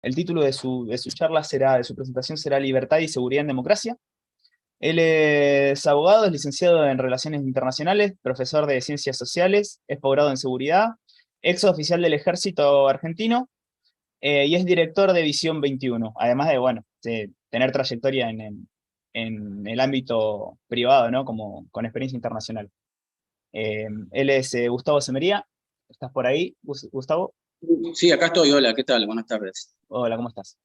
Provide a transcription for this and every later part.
El título de su charla de su presentación será Libertad y Seguridad en Democracia. Él es abogado, es licenciado en Relaciones Internacionales, profesor de Ciencias Sociales, es posgrado en Seguridad, ex oficial del Ejército Argentino y es director de Visión 21, además de, bueno, de tener trayectoria en el ámbito privado, ¿no? Como con experiencia internacional. Él es Gustavo Semería. ¿Estás por ahí, Gustavo? Sí, acá estoy. Hola, ¿qué tal? Buenas tardes. Hola, ¿cómo estás?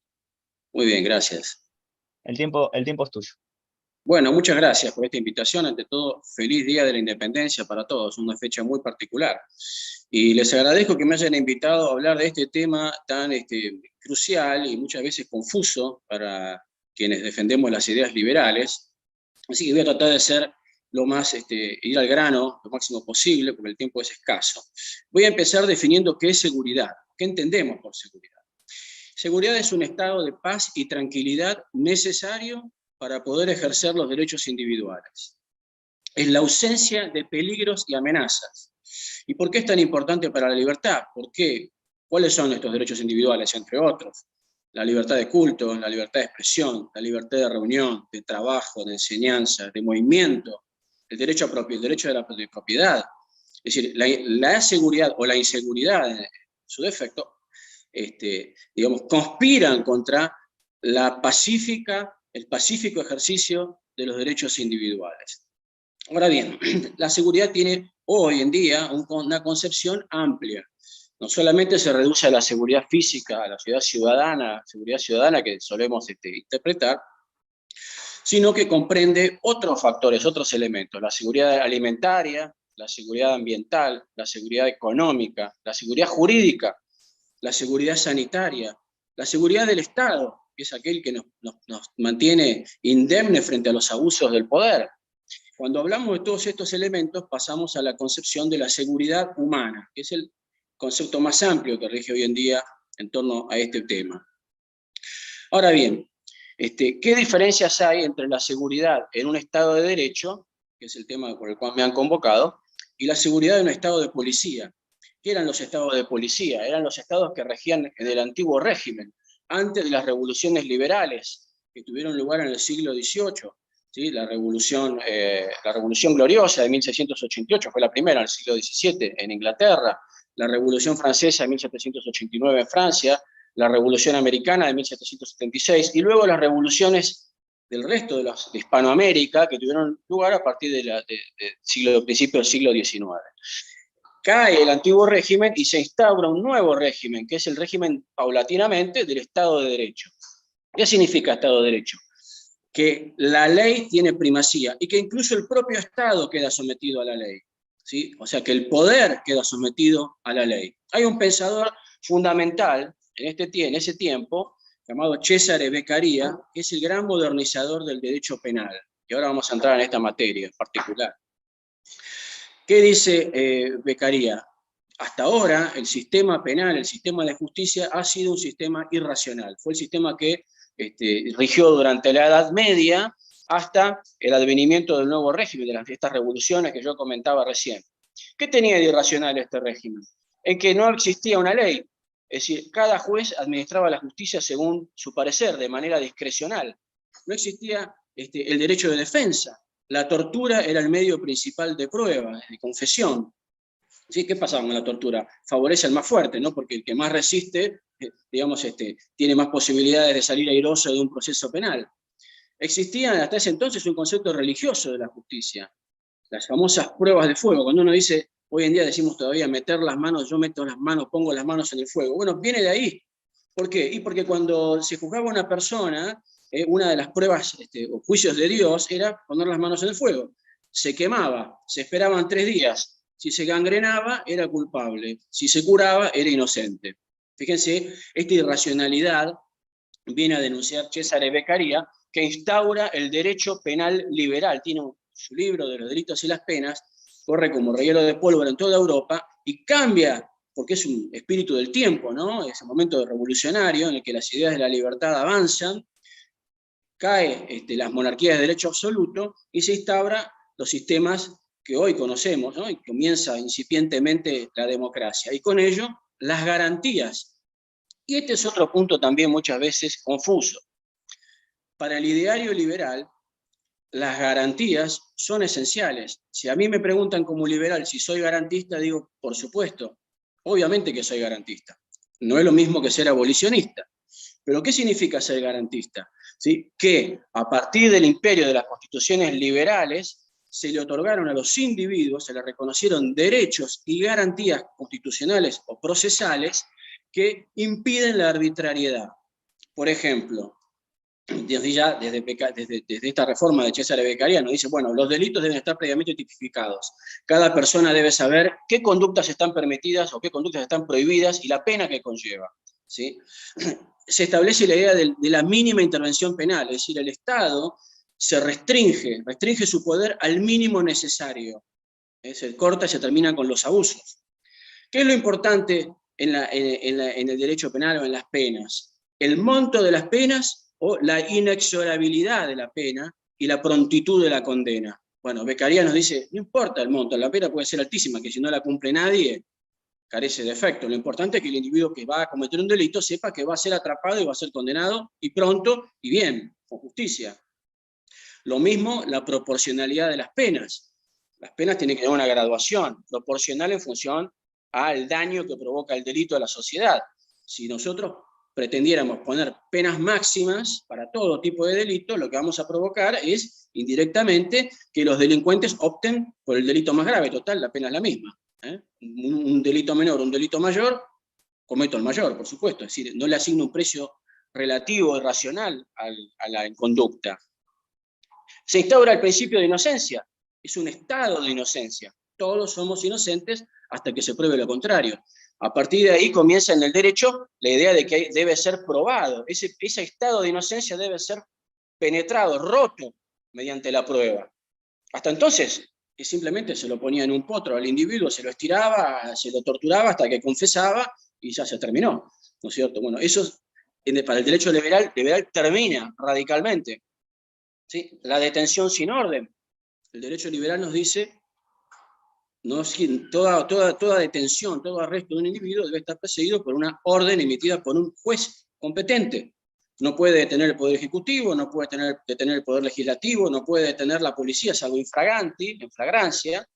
Muy bien, gracias. El tiempo es tuyo. Bueno, muchas gracias por esta invitación. Ante todo, feliz Día de la Independencia para todos, una fecha muy particular. Y les agradezco que me hayan invitado a hablar de este tema tan crucial y muchas veces confuso para quienes defendemos las ideas liberales. Así que voy a tratar de ser ir al grano lo máximo posible, porque el tiempo es escaso. Voy a empezar definiendo qué es seguridad, qué entendemos por seguridad. Seguridad es un estado de paz y tranquilidad necesario para poder ejercer los derechos individuales. Es la ausencia de peligros y amenazas. ¿Y por qué es tan importante para la libertad? ¿Por qué? ¿Cuáles son estos derechos individuales, entre otros? La libertad de culto, la libertad de expresión, la libertad de reunión, de trabajo, de enseñanza, de movimiento, el derecho de propiedad. Es decir, la seguridad o la inseguridad, en su defecto, conspiran contra el pacífico ejercicio de los derechos individuales. Ahora bien, la seguridad tiene hoy en día una concepción amplia. No solamente se reduce a la seguridad física, a la seguridad ciudadana que solemos interpretar, sino que comprende otros factores, otros elementos: la seguridad alimentaria, la seguridad ambiental, la seguridad económica, la seguridad jurídica, la seguridad sanitaria, la seguridad del Estado, que es aquel que nos mantiene indemne frente a los abusos del poder. Cuando hablamos de todos estos elementos, pasamos a la concepción de la seguridad humana, que es el concepto más amplio que rige hoy en día en torno a este tema. Ahora bien, ¿qué diferencias hay entre la seguridad en un Estado de Derecho, que es el tema por el cual me han convocado, y la seguridad de un Estado de policía? ¿Qué eran los estados de policía? Eran los estados que regían en el antiguo régimen, antes de las revoluciones liberales que tuvieron lugar en el siglo XVIII. ¿Sí? La revolución gloriosa de 1688 fue la primera, en el siglo XVII en Inglaterra, la Revolución Francesa de 1789 en Francia, la Revolución Americana de 1776, y luego las revoluciones del resto de Hispanoamérica, que tuvieron lugar a partir del principio del siglo XIX. Cae el antiguo régimen y se instaura un nuevo régimen, que es el régimen paulatinamente del Estado de Derecho. ¿Qué significa Estado de Derecho? Que la ley tiene primacía y que incluso el propio Estado queda sometido a la ley, ¿sí? O sea, que el poder queda sometido a la ley. Hay un pensador fundamental en ese tiempo, llamado Cesare Beccaria, que es el gran modernizador del derecho penal. Y ahora vamos a entrar en esta materia en particular. ¿Qué dice Beccaria? Hasta ahora el sistema penal, el sistema de justicia ha sido un sistema irracional. Fue el sistema que rigió durante la Edad Media hasta el advenimiento del nuevo régimen, de estas revoluciones que yo comentaba recién. ¿Qué tenía de irracional este régimen? En que no existía una ley. Es decir, cada juez administraba la justicia según su parecer, de manera discrecional. No existía el derecho de defensa. La tortura era el medio principal de prueba, de confesión. ¿Sí? ¿Qué pasaba con la tortura? Favorece al más fuerte, ¿no? Porque el que más resiste, tiene más posibilidades de salir airoso de un proceso penal. Existía hasta ese entonces un concepto religioso de la justicia, las famosas pruebas de fuego. Cuando uno dice, hoy en día decimos todavía meter las manos, yo meto las manos, pongo las manos en el fuego. Bueno, viene de ahí. ¿Por qué? Y porque cuando se juzgaba a una persona, una de las pruebas o juicios de Dios era poner las manos en el fuego. Se quemaba, se esperaban 3 días. Si se gangrenaba, era culpable. Si se curaba, era inocente. Fíjense, esta irracionalidad viene a denunciar Cesare Beccaria, que instaura el derecho penal liberal. Tiene su libro de los delitos y las penas, corre como reguero de pólvora en toda Europa y cambia, porque es un espíritu del tiempo, ¿no? Es un momento revolucionario en el que las ideas de la libertad avanzan, cae las monarquías de derecho absoluto y se instaura los sistemas que hoy conocemos, ¿no? Y comienza incipientemente la democracia. Y con ello, las garantías Y este es otro punto también muchas veces confuso. Para el ideario liberal, las garantías son esenciales. Si a mí me preguntan como liberal si soy garantista, digo, por supuesto, obviamente que soy garantista. No es lo mismo que ser abolicionista. Pero ¿qué significa ser garantista? ¿Sí? Que a partir del imperio de las constituciones liberales se le otorgaron a los individuos, se le reconocieron derechos y garantías constitucionales o procesales que impiden la arbitrariedad. Por ejemplo, desde esta reforma de Cesare Beccaria dice, bueno, los delitos deben estar previamente tipificados. Cada persona debe saber qué conductas están permitidas o qué conductas están prohibidas y la pena que conlleva. ¿Sí? Se establece la idea de la mínima intervención penal, es decir, el Estado se restringe su poder al mínimo necesario. Se corta y se termina con los abusos. ¿Qué es lo importante en el derecho penal o en las penas? El monto de las penas o la inexorabilidad de la pena y la prontitud de la condena. Bueno, Beccaria nos dice, no importa el monto, la pena puede ser altísima, que si no la cumple nadie, carece de efecto. Lo importante es que el individuo que va a cometer un delito sepa que va a ser atrapado y va a ser condenado, y pronto, y bien, con justicia. Lo mismo la proporcionalidad de las penas. Las penas tienen que tener una graduación, proporcional en función al daño que provoca el delito a la sociedad. Si nosotros pretendiéramos poner penas máximas para todo tipo de delito, lo que vamos a provocar es, indirectamente, que los delincuentes opten por el delito más grave. Total, la pena es la misma. Un delito menor, un delito mayor, cometo el mayor, por supuesto. Es decir, no le asigno un precio relativo y racional a la conducta. Se instaura el principio de inocencia. Es un estado de inocencia. Todos somos inocentes hasta que se pruebe lo contrario. A partir de ahí comienza en el derecho la idea de que debe ser probado. Ese estado de inocencia debe ser penetrado, roto mediante la prueba. Hasta entonces, simplemente se lo ponía en un potro al individuo, se lo estiraba, se lo torturaba hasta que confesaba y ya se terminó. ¿No es cierto? Bueno, eso para el derecho liberal termina radicalmente. ¿Sí? La detención sin orden. El derecho liberal nos dice, no, toda detención, todo arresto de un individuo debe estar precedido por una orden emitida por un juez competente. No puede detener el Poder Ejecutivo, no puede detener el Poder Legislativo, no puede detener la policía, salvo en flagrancia.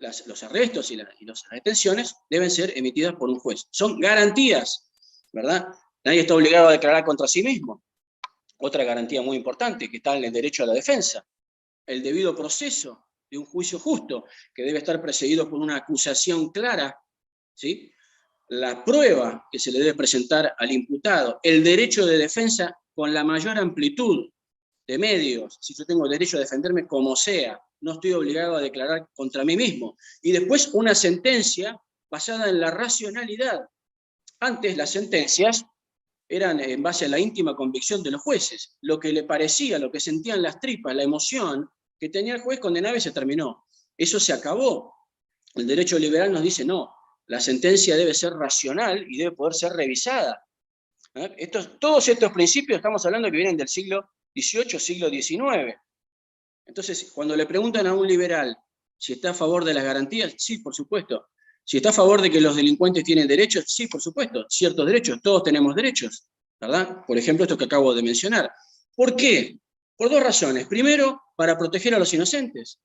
Los arrestos y las detenciones deben ser emitidas por un juez. Son garantías, ¿verdad? Nadie está obligado a declarar contra sí mismo. Otra garantía muy importante que está en el derecho a la defensa, el debido proceso de un juicio justo, que debe estar precedido por una acusación clara, ¿sí? La prueba que se le debe presentar al imputado, el derecho de defensa con la mayor amplitud de medios, si yo tengo derecho a defenderme como sea, no estoy obligado a declarar contra mí mismo, y después una sentencia basada en la racionalidad. Antes las sentencias eran en base a la íntima convicción de los jueces, lo que le parecía, lo que sentían las tripas, la emoción que tenía el juez, condenaba y se terminó. Eso se acabó. El derecho liberal nos dice, no, la sentencia debe ser racional y debe poder ser revisada. Todos estos principios estamos hablando que vienen del siglo XVIII, siglo XIX. Entonces, cuando le preguntan a un liberal si está a favor de las garantías, sí, por supuesto. Si está a favor de que los delincuentes tienen derechos, sí, por supuesto, ciertos derechos, todos tenemos derechos, ¿verdad? Por ejemplo, esto que acabo de mencionar. ¿Por qué? Por dos razones. Primero, para proteger a los inocentes.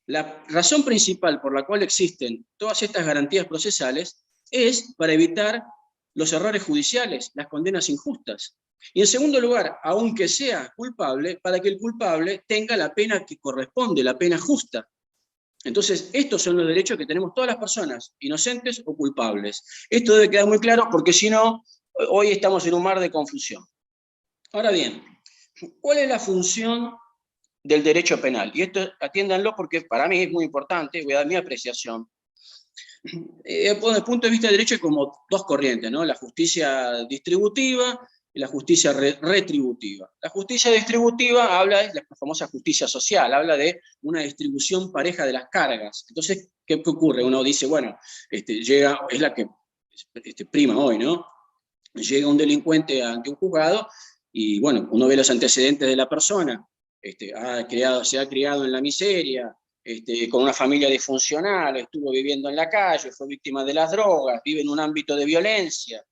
La razón principal por la cual existen todas estas garantías procesales es para evitar los errores judiciales, las condenas injustas. Y en segundo lugar, aunque sea culpable, para que el culpable tenga la pena que corresponde, la pena justa. Entonces, estos son los derechos que tenemos todas las personas, inocentes o culpables. Esto debe quedar muy claro porque si no, hoy estamos en un mar de confusión. Ahora bien, ¿cuál es la función del derecho penal? Y esto atiéndanlo porque para mí es muy importante, voy a dar mi apreciación. Desde el punto de vista del derecho hay como dos corrientes, ¿no? La justicia distributiva y la justicia retributiva. La justicia distributiva habla de la famosa justicia social, habla de una distribución pareja de las cargas. Entonces, ¿qué ocurre? Uno dice, bueno, es la que prima hoy, ¿no? Llega un delincuente ante un juzgado y, bueno, uno ve los antecedentes de la persona, se ha criado en la miseria, con una familia disfuncional, estuvo viviendo en la calle, fue víctima de las drogas, vive en un ámbito de violencia.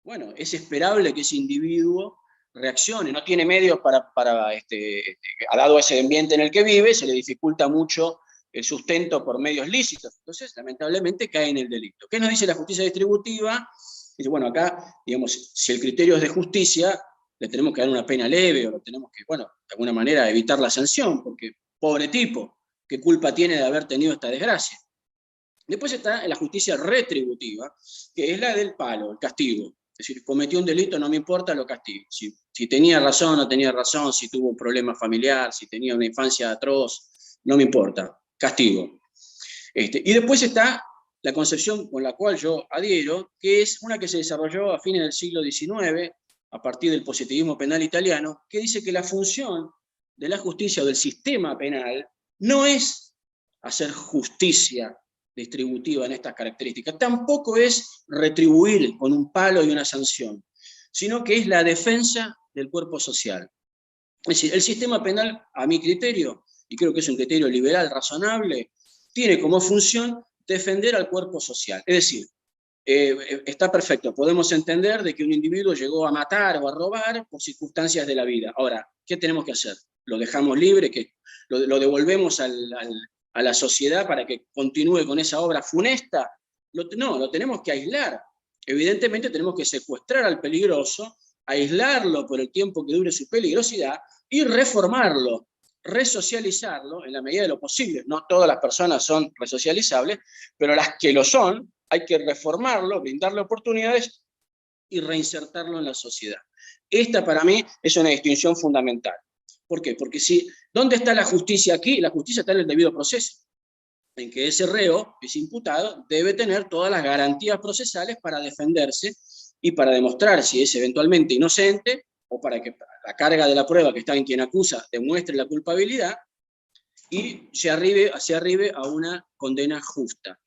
bueno, es esperable que ese individuo reaccione, no tiene medios dado ese ambiente en el que vive, se le dificulta mucho el sustento por medios lícitos, entonces lamentablemente cae en el delito. ¿Qué nos dice la justicia distributiva? Dice, bueno, acá, digamos, si el criterio es de justicia, le tenemos que dar una pena leve, o lo tenemos que, bueno, de alguna manera evitar la sanción, porque pobre tipo, ¿qué culpa tiene de haber tenido esta desgracia? Después está la justicia retributiva, que es la del palo, el castigo. Es decir, cometió un delito, no me importa, lo castigo. Si tenía razón o no tenía razón, si tuvo un problema familiar, si tenía una infancia atroz, no me importa, castigo. Y después está la concepción con la cual yo adhiero, que es una que se desarrolló a fines del siglo XIX, a partir del positivismo penal italiano, que dice que la función de la justicia o del sistema penal no es hacer justicia distributiva en estas características, tampoco es retribuir con un palo y una sanción, sino que es la defensa del cuerpo social. Es decir, el sistema penal, a mi criterio, y creo que es un criterio liberal razonable, tiene como función defender al cuerpo social. Es decir, está perfecto, podemos entender de que un individuo llegó a matar o a robar por circunstancias de la vida. Ahora, ¿qué tenemos que hacer? ¿Lo dejamos libre? ¿Lo devolvemos a la sociedad para que continúe con esa obra funesta? No, lo tenemos que aislar. Evidentemente tenemos que secuestrar al peligroso, aislarlo por el tiempo que dure su peligrosidad y reformarlo, resocializarlo en la medida de lo posible. No todas las personas son resocializables, pero las que lo son, hay que reformarlo, brindarle oportunidades y reinsertarlo en la sociedad. Esta para mí es una distinción fundamental. ¿Por qué? Porque ¿dónde está la justicia aquí? La justicia está en el debido proceso, en que ese reo, ese imputado, debe tener todas las garantías procesales para defenderse y para demostrar si es eventualmente inocente, o para que la carga de la prueba que está en quien acusa demuestre la culpabilidad y se arribe a una condena justa.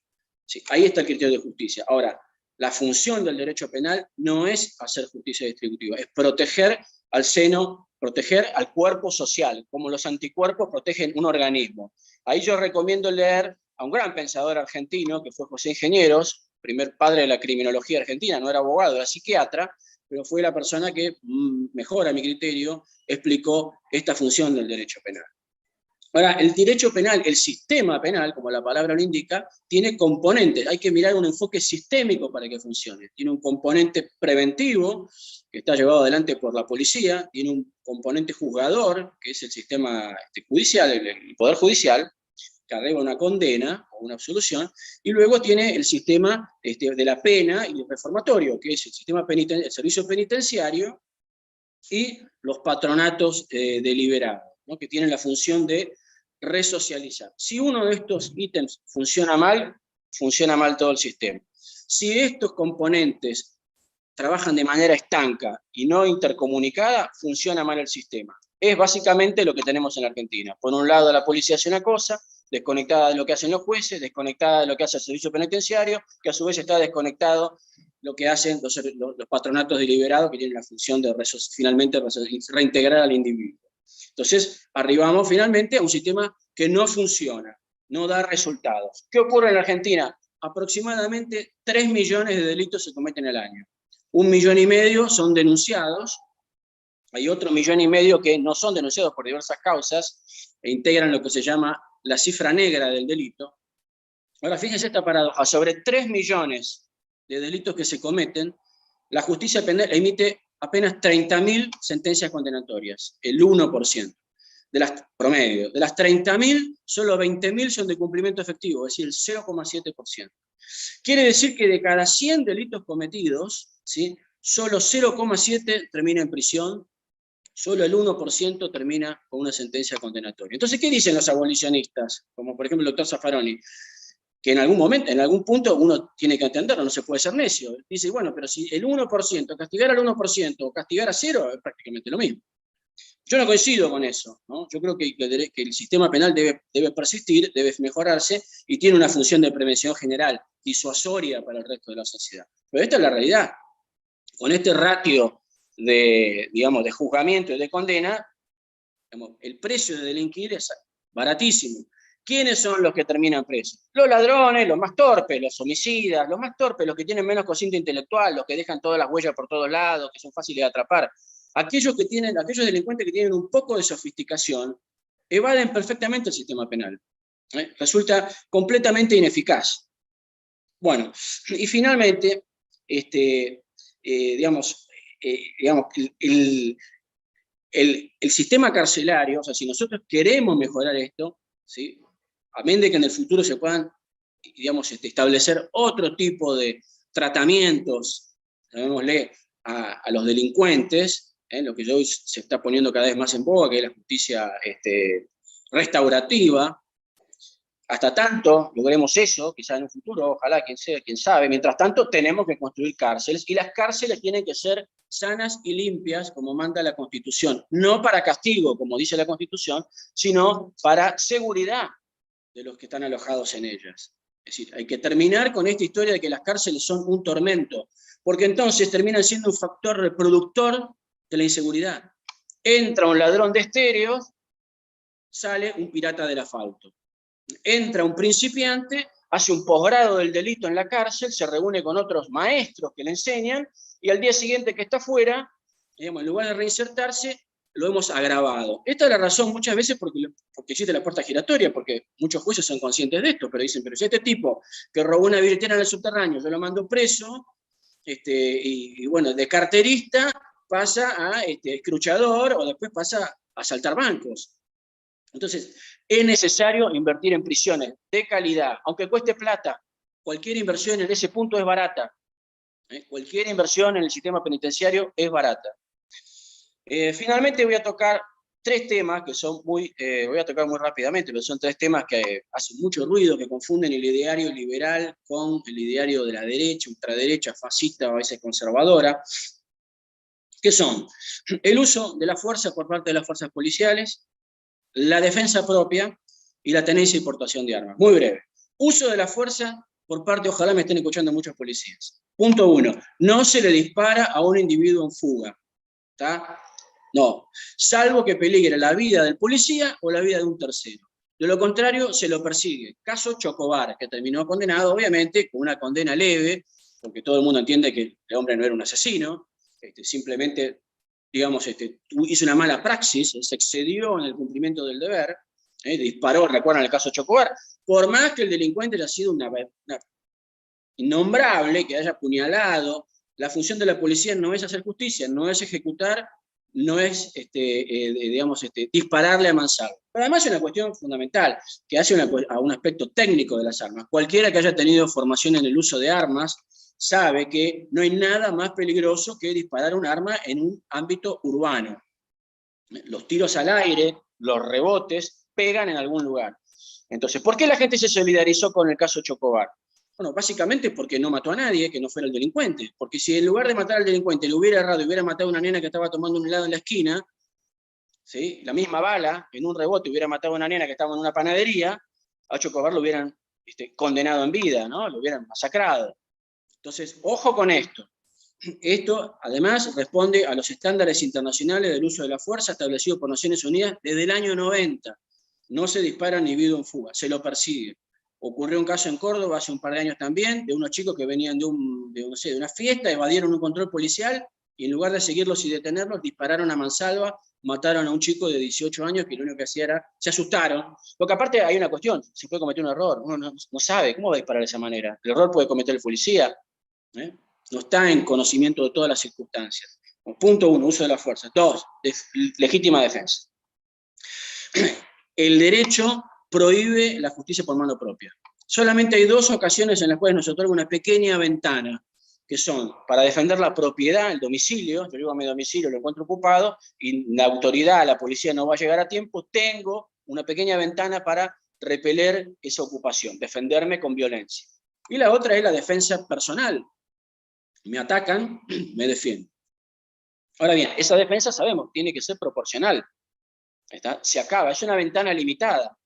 Sí, ahí está el criterio de justicia. Ahora, la función del derecho penal no es hacer justicia distributiva, es proteger al seno, proteger al cuerpo social, como los anticuerpos protegen un organismo. Ahí yo recomiendo leer a un gran pensador argentino, que fue José Ingenieros, primer padre de la criminología argentina, no era abogado, era psiquiatra, pero fue la persona que, mejor a mi criterio, explicó esta función del derecho penal. Ahora, el derecho penal, el sistema penal, como la palabra lo indica, tiene componentes. Hay que mirar un enfoque sistémico para que funcione. Tiene un componente preventivo, que está llevado adelante por la policía, tiene un componente juzgador, que es el sistema judicial, el Poder Judicial, que arregla una condena o una absolución, y luego tiene el sistema de la pena y el reformatorio, que es el sistema el servicio penitenciario y los patronatos deliberados, ¿no? Que tienen la función de resocializar. Si uno de estos ítems funciona mal todo el sistema. Si estos componentes trabajan de manera estanca y no intercomunicada, funciona mal el sistema. Es básicamente lo que tenemos en Argentina. Por un lado, la policía hace una cosa, desconectada de lo que hacen los jueces, desconectada de lo que hace el servicio penitenciario, que a su vez está desconectado lo que hacen los patronatos deliberados, que tienen la función de finalmente reintegrar al individuo. Entonces, arribamos finalmente a un sistema que no funciona, no da resultados. ¿Qué ocurre en Argentina? Aproximadamente 3 millones de delitos se cometen al año. 1,5 millones son denunciados, hay otro 1,5 millones que no son denunciados por diversas causas e integran lo que se llama la cifra negra del delito. Ahora, fíjense esta paradoja, sobre 3 millones de delitos que se cometen, la justicia penal emite apenas 30.000 sentencias condenatorias, el 1% de las promedio. De las 30.000, solo 20.000 son de cumplimiento efectivo, es decir, el 0,7%. Quiere decir que de cada 100 delitos cometidos, ¿sí?, solo 0,7 termina en prisión, solo el 1% termina con una sentencia condenatoria. Entonces, ¿qué dicen los abolicionistas? Como por ejemplo el doctor Zaffaroni, que en algún momento, en algún punto uno tiene que entenderlo, no se puede ser necio. Dice, bueno, pero si el 1%, castigar al 1% o castigar a 0 es prácticamente lo mismo. Yo no coincido con eso, ¿no? Yo creo que el sistema penal debe persistir, debe mejorarse y tiene una función de prevención general, disuasoria para el resto de la sociedad. Pero esta es la realidad. Con este ratio de juzgamiento y de condena, el precio de delinquir es baratísimo. ¿quiénes son los que terminan presos? Los ladrones, los más torpes, los homicidas, los más torpes, los que tienen menos cociente intelectual, los que dejan todas las huellas por todos lados, que son fáciles de atrapar. Aquellos delincuentes que tienen un poco de sofisticación, evaden perfectamente el sistema penal. Resulta completamente ineficaz. Bueno, y finalmente, digamos, el sistema carcelario, o sea, si nosotros queremos mejorar esto, ¿sí? Amén de que en el futuro se puedan, digamos, establecer otro tipo de tratamientos, llamémosle, a los delincuentes, lo que hoy se está poniendo cada vez más en boga, que es la justicia restaurativa. Hasta tanto logremos eso, quizá en un futuro, ojalá, quién sabe, mientras tanto tenemos que construir cárceles, y las cárceles tienen que ser sanas y limpias, como manda la Constitución, no para castigo, como dice la Constitución, sino para seguridad de los que están alojados en ellas. Es decir, hay que terminar con esta historia de que las cárceles son un tormento, porque entonces terminan siendo un factor reproductor de la inseguridad. Entra un ladrón de estéreos, sale un pirata del asfalto. Entra un principiante, hace un posgrado del delito en la cárcel, se reúne con otros maestros que le enseñan, y al día siguiente que está fuera, digamos, en lugar de reinsertarse, lo hemos agravado. Esta es la razón muchas veces porque existe la puerta giratoria, porque muchos jueces son conscientes de esto, pero dicen, pero si este tipo que robó una billetera en el subterráneo, yo lo mando preso, y bueno, de carterista pasa a escruchador, o después pasa a asaltar bancos. Entonces, es necesario invertir en prisiones de calidad, aunque cueste plata. Cualquier inversión en ese punto es barata. Cualquier inversión en el sistema penitenciario es barata. Finalmente voy a tocar tres temas que son voy a tocar muy rápidamente, pero son tres temas que hacen mucho ruido, que confunden el ideario liberal con el ideario de la derecha, ultraderecha, fascista, a veces conservadora, que son el uso de la fuerza por parte de las fuerzas policiales, la defensa propia y la tenencia y portación de armas. Muy breve. Uso de la fuerza por parte, ojalá me estén escuchando muchos policías. Punto 1. No se le dispara a un individuo en fuga. ¿Está? No. Salvo que peligre la vida del policía o la vida de un tercero. De lo contrario, se lo persigue. Caso Chocobar, que terminó condenado, obviamente, con una condena leve, porque todo el mundo entiende que el hombre no era un asesino, simplemente, digamos, hizo una mala praxis, se excedió en el cumplimiento del deber, disparó, recuerdan el caso Chocobar, por más que el delincuente haya sido una innombrable, que haya apuñalado. La función de la policía no es hacer justicia, no es ejecutar, no es digamos, dispararle a mansalva. Pero además es una cuestión fundamental, que hace a un aspecto técnico de las armas. Cualquiera que haya tenido formación en el uso de armas sabe que no hay nada más peligroso que disparar un arma en un ámbito urbano. Los tiros al aire, los rebotes, pegan en algún lugar. Entonces, ¿por qué la gente se solidarizó con el caso Chocobar? Bueno, básicamente porque no mató a nadie que no fuera el delincuente. Porque si en lugar de matar al delincuente le hubiera errado y hubiera matado a una nena que estaba tomando un helado en la esquina, ¿sí? La misma bala, en un rebote, hubiera matado a una nena que estaba en una panadería, a Chocobar lo hubieran condenado en vida, ¿no? Lo hubieran masacrado. Entonces, ojo con esto. Esto, además, responde a los estándares internacionales del uso de la fuerza establecidos por Naciones Unidas desde el año 90. No se dispara a individuo en fuga, se lo persigue. Ocurrió un caso en Córdoba hace un par de años también, de unos chicos que venían de una fiesta, evadieron un control policial, y en lugar de seguirlos y detenerlos, dispararon a mansalva, mataron a un chico de 18 años que lo único que hacía era, se asustaron, porque aparte hay una cuestión, se puede cometer un error, uno no sabe, ¿cómo va a disparar de esa manera? El error puede cometer el policía, no está en conocimiento de todas las circunstancias. Punto 1, uso de la fuerza. 2, legítima defensa. El derecho prohíbe la justicia por mano propia. Solamente hay 2 ocasiones en las cuales nos otorga una pequeña ventana, que son para defender la propiedad, el domicilio. Yo llego a mi domicilio, lo encuentro ocupado, y la autoridad, la policía no va a llegar a tiempo, tengo una pequeña ventana para repeler esa ocupación, defenderme con violencia. Y la otra es la defensa personal. Me atacan, me defiendo. Ahora bien, esa defensa, sabemos, tiene que ser proporcional. Se acaba, es una ventana limitada.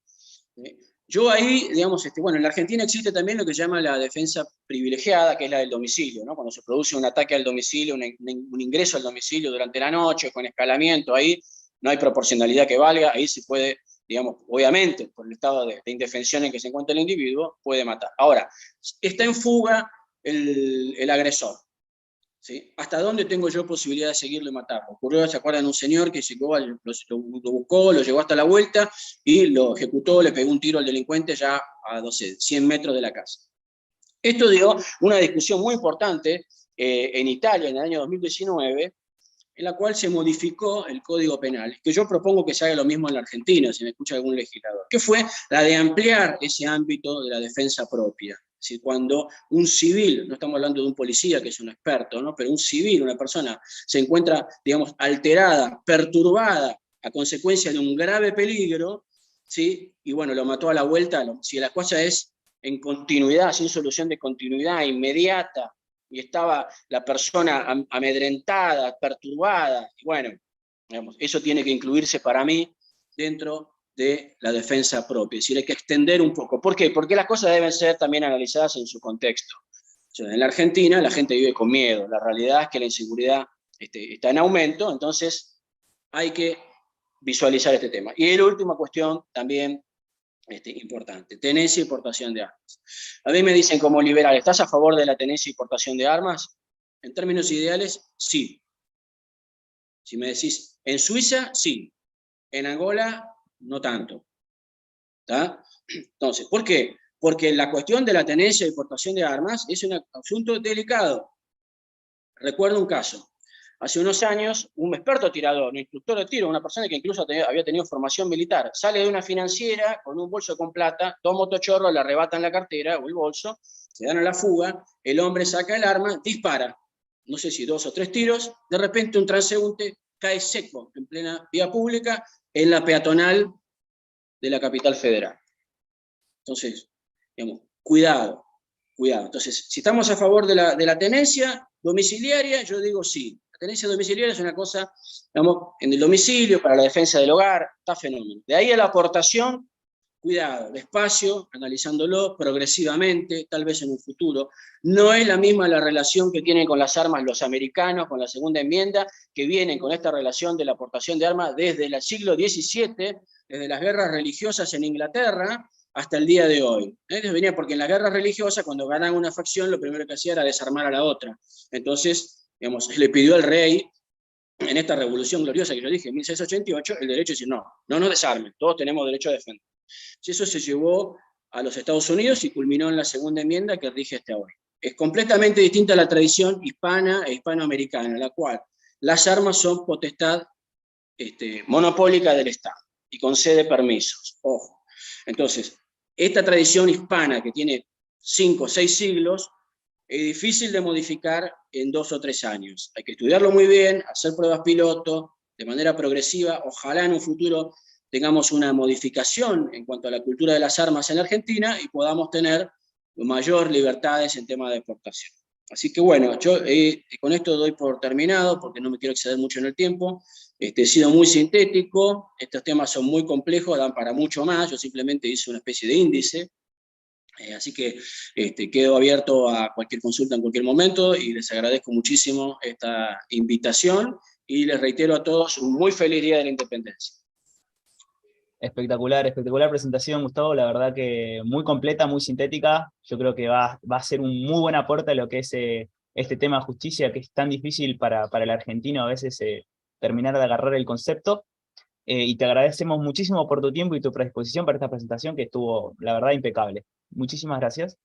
Yo ahí, digamos, bueno, en la Argentina existe también lo que se llama la defensa privilegiada, que es la del domicilio, ¿no? Cuando se produce un ataque al domicilio, un ingreso al domicilio durante la noche, con escalamiento, ahí no hay proporcionalidad que valga, ahí se puede, digamos, obviamente, por el estado de indefensión en que se encuentra el individuo, puede matar. Ahora, está en fuga el agresor. ¿Sí? ¿Hasta dónde tengo yo posibilidad de seguirlo y matarlo? Ocurrió, ¿se acuerdan? Un señor que llegó, lo buscó, lo llevó hasta la vuelta y lo ejecutó, le pegó un tiro al delincuente ya a, no sé, 100 metros de la casa. Esto dio una discusión muy importante en Italia en el año 2019, en la cual se modificó el Código Penal, que yo propongo que se haga lo mismo en la Argentina, si me escucha algún legislador, que fue la de ampliar ese ámbito de la defensa propia. Es decir, cuando un civil, no estamos hablando de un policía que es un experto, ¿no? Pero un civil, una persona, se encuentra, digamos, alterada, perturbada, a consecuencia de un grave peligro, ¿sí? Y bueno, lo mató a la vuelta, si la cosa es en continuidad, sin solución de continuidad, inmediata, y estaba la persona amedrentada, perturbada, y bueno, digamos, eso tiene que incluirse para mí dentro de la defensa propia, es decir, hay que extender un poco. ¿Por qué? Porque las cosas deben ser también analizadas en su contexto. O sea, en la Argentina la gente vive con miedo, la realidad es que la inseguridad está en aumento, entonces hay que visualizar este tema. Y la última cuestión también importante, tenencia y portación de armas. A mí me dicen como liberal, ¿estás a favor de la tenencia y portación de armas? En términos ideales, sí. Si me decís, en Suiza, sí. En Angola, no tanto. ¿Está? Entonces, ¿por qué? Porque la cuestión de la tenencia y portación de armas es un asunto delicado. Recuerdo un caso. Hace unos años, un experto tirador, un instructor de tiro, una persona que incluso había tenido formación militar, sale de una financiera con un bolso con plata, dos motochorros le arrebatan la cartera o el bolso, se dan a la fuga, el hombre saca el arma, dispara, no sé si 2 o 3 tiros, de repente un transeúnte cae seco en plena vía pública en la peatonal de la capital federal. Entonces, digamos, cuidado, cuidado. Entonces, si estamos a favor de la tenencia domiciliaria, yo digo sí. La tenencia domiciliaria es una cosa, digamos, en el domicilio, para la defensa del hogar, está fenómeno. De ahí a la aportación, cuidado, despacio, analizándolo progresivamente, tal vez en un futuro. No es la misma la relación que tienen con las armas los americanos, con la segunda enmienda, que vienen con esta relación de la aportación de armas desde el siglo XVII, desde las guerras religiosas en Inglaterra, hasta el día de hoy. Venía porque en las guerras religiosas, cuando ganaban una facción, lo primero que hacía era desarmar a la otra. Entonces, digamos, le pidió al rey, en esta revolución gloriosa que yo dije, en 1688, el derecho de decir, no desarmen, todos tenemos derecho a defender. Y eso se llevó a los Estados Unidos y culminó en la segunda enmienda que rige hasta hoy. Es completamente distinta a la tradición hispana e hispanoamericana, en la cual las armas son potestad monopólica del Estado y concede permisos. Ojo. Entonces, esta tradición hispana que tiene 5 o 6 siglos es difícil de modificar en 2 o 3 años. Hay que estudiarlo muy bien, hacer pruebas piloto, de manera progresiva. Ojalá en un futuro tengamos una modificación en cuanto a la cultura de las armas en la Argentina y podamos tener mayor libertades en tema de exportación. Así que bueno, yo con esto doy por terminado, porque no me quiero exceder mucho en el tiempo. He sido muy sintético, estos temas son muy complejos, dan para mucho más, yo simplemente hice una especie de índice, así que quedo abierto a cualquier consulta en cualquier momento y les agradezco muchísimo esta invitación y les reitero a todos un muy feliz Día de la Independencia. Espectacular, espectacular presentación, Gustavo, la verdad que muy completa, muy sintética. Yo creo que va a ser un muy buen aporte a lo que es este tema de justicia, que es tan difícil para el argentino a veces terminar de agarrar el concepto. Y te agradecemos muchísimo por tu tiempo y tu predisposición para esta presentación, que estuvo, la verdad, impecable. Muchísimas gracias.